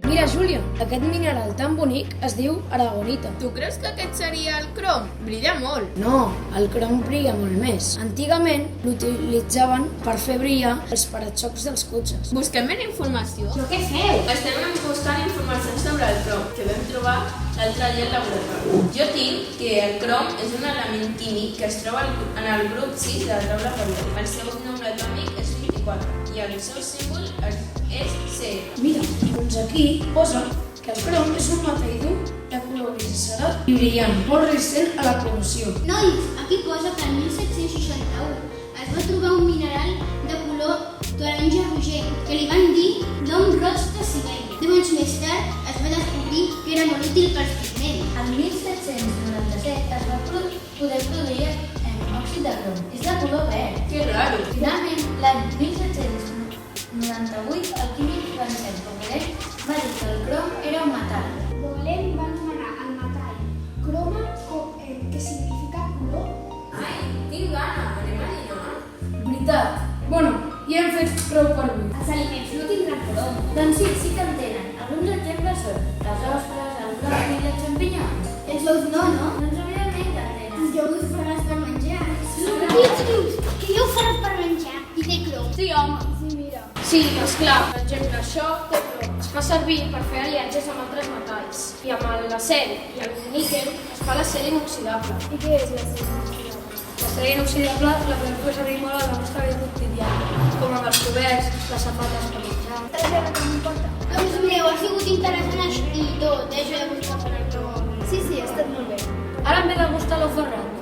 Mira, Júlia, aquest mineral tan bonic es diu aragonita. Tu creus que aquest seria el crom? Brilla molt. No, el crom brilla molt més. Antigament l'utilitzaven per fer brillar els paraxocs dels cotxes. Busquem més informació. Però què feu? Estem buscant informació sobre el crom, que vam trobar l'altre dia al laboratori. Jo tinc que el crom és un element químic que es troba en el grup 6 de la taula periòdica. El seu nombre atòmic és 24 i el seu símbol és C. Mira, doncs aquí posa que el crom és un metall dur de color gris acerat i brillant, molt resistent a la corrosió. Nois, aquí posa que el 1761 es va trobar un mineral de color taronja rogenc que li van dir d'om roig de Sibèria. 10 anys més tard es va descobrir que era molt útil pels pigments. El 1797 es va poder produir òxid de crom. És de color verd. Que raro. Finalment, l'any 1798, el químic francès Baudelaire va dir que el crom era un metall. Baudelaire va anomenar el metall croma, que significa color. Ai, tinc gana, anem a dinar. Veritat. Bueno, ja hem fet prou per avui. Els aliments no tindran crom. Doncs sí que en tenen. Alguns exemples són les ostres, el bròquil i els xampinyons. Els ous no, no? Doncs evidentment que en tenen. Els iogurts faràs per menjar. Què dius? Que jo ho faràs per menjar? I té crom. Sí, home. Sí, mira. Sí, esclar. Per exemple, això té crom. Es fa servir per fer aliatges amb altres metalls. I amb l'acer i el níquel es fa l'acer inoxidable. I què és la seva? L'acer inoxidable la podem fer servir molt a la nostra vida quotidiana, com amb els coberts, les safates per menjar. Trajera que m'importa. Doncs meu, ha sigut interessant i tot, això de buscar per el crom. Sí, ha estat molt bé. Ara em ve de gust l'ou ferrat.